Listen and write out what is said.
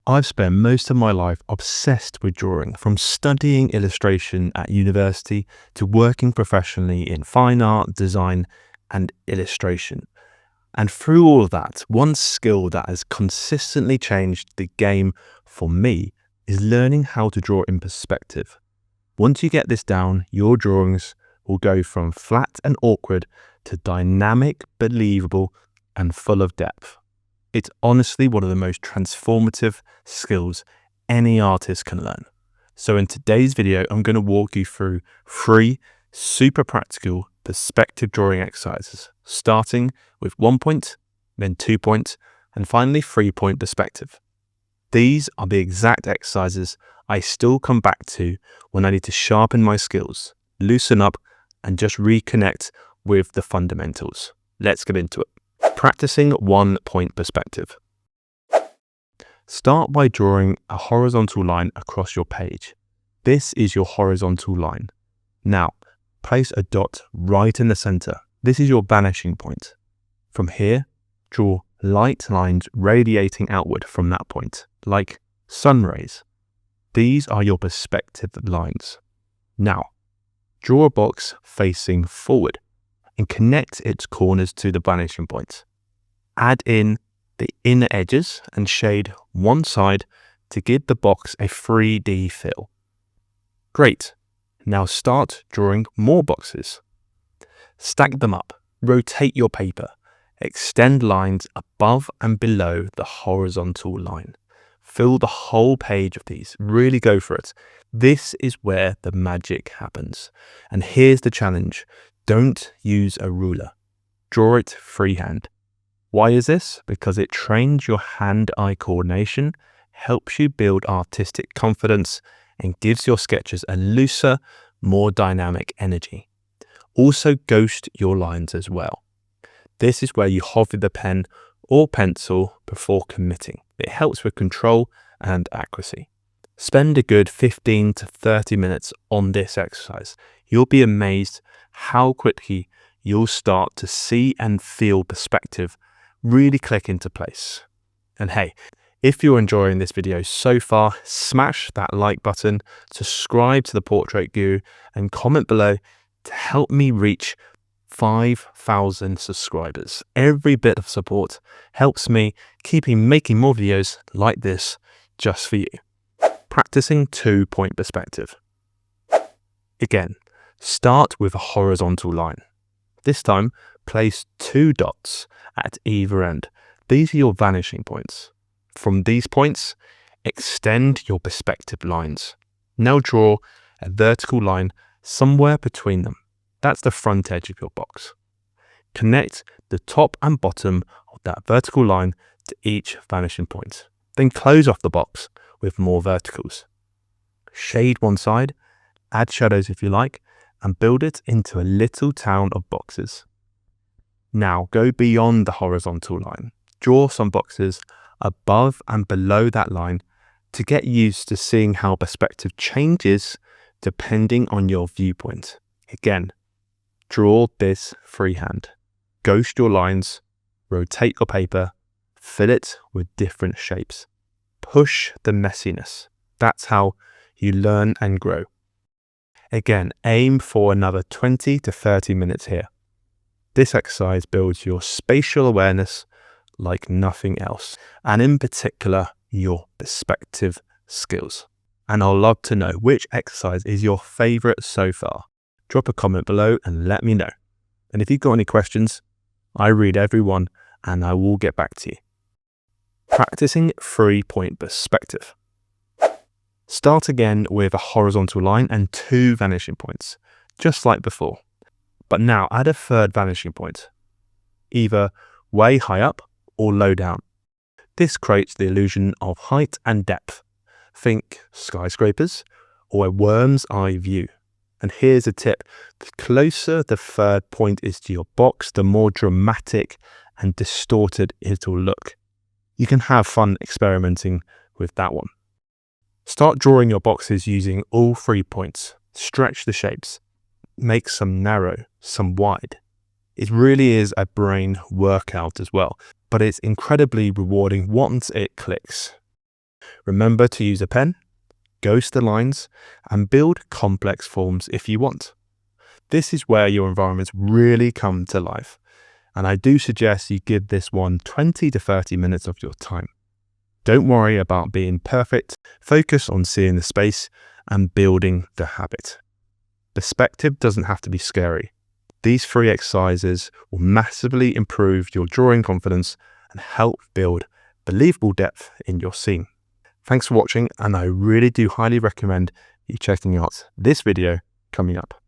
I've spent most of my life obsessed with drawing, from studying illustration at university to working professionally in fine art, design, and illustration. And through all of that, one skill that has consistently changed the game for me is learning how to draw in perspective. Once you get this down, your drawings will go from flat and awkward to dynamic, believable, and full of depth. It's honestly one of the most transformative skills any artist can learn. So in today's video, I'm going to walk you through 3 super practical perspective drawing exercises, starting with 1 point, then 2 point, and finally 3 point perspective. These are the exact exercises I still come back to when I need to sharpen my skills, loosen up, and just reconnect with the fundamentals. Let's get into it. Practicing 1 point perspective. Start by drawing a horizontal line across your page. This is your horizontal line. Now, place a dot right in the center. This is your vanishing point. From here, draw light lines radiating outward from that point, like sun rays. These are your perspective lines. Now, draw a box facing forward and connect its corners to the vanishing point. Add in the inner edges and shade one side to give the box a 3D feel. Great. Now start drawing more boxes. Stack them up, rotate your paper, extend lines above and below the horizontal line. Fill the whole page of these, really go for it. This is where the magic happens. And here's the challenge. Don't use a ruler. Draw it freehand. Why is this? Because it trains your hand-eye coordination, helps you build artistic confidence, and gives your sketches a looser, more dynamic energy. Also ghost your lines as well. This is where you hover the pen or pencil before committing. It helps with control and accuracy. Spend a good 15 to 30 minutes on this exercise. You'll be amazed how quickly you'll start to see and feel perspective really click into place. And hey, if you're enjoying this video so far, smash that like button, subscribe to the Portrait Guru, and comment below to help me reach 5,000 subscribers. Every bit of support helps me keep making more videos like this just for you. Practicing 2 point perspective. Again, start with a horizontal line. This time, place 2 dots at either end. These are your vanishing points. From these points, extend your perspective lines. Now draw a vertical line somewhere between them. That's the front edge of your box. Connect the top and bottom of that vertical line to each vanishing point. Then close off the box with more verticals. Shade one side, add shadows if you like, and build it into a little town of boxes. Now go beyond the horizontal line. Draw some boxes above and below that line to get used to seeing how perspective changes depending on your viewpoint. Again, draw this freehand. Ghost your lines, rotate your paper, fill it with different shapes. Push the messiness. That's how you learn and grow. Again, aim for another 20 to 30 minutes here. This exercise builds your spatial awareness like nothing else, and in particular, your perspective skills. And I'd love to know which exercise is your favorite so far. Drop a comment below and let me know. And if you've got any questions, I read every one and I will get back to you. Practicing 3 point perspective. Start again with a horizontal line and 2 vanishing points, just like before. But now add a 3rd vanishing point, either way high up or low down. This creates the illusion of height and depth. Think skyscrapers or a worm's eye view. And here's a tip. The closer the 3rd point is to your box, the more dramatic and distorted it'll look. You can have fun experimenting with that one. Start drawing your boxes using all 3 points. Stretch the shapes. Make some narrow, some wide. It really is a brain workout as well, but it's incredibly rewarding once it clicks. Remember to use a pen, ghost the lines, and build complex forms if you want. This is where your environments really come to life, and I do suggest you give this one 20 to 30 minutes of your time. Don't worry about being perfect, focus on seeing the space and building the habit. Perspective doesn't have to be scary. These 3 exercises will massively improve your drawing confidence and help build believable depth in your scene. Thanks for watching, and I really do highly recommend you checking out this video coming up.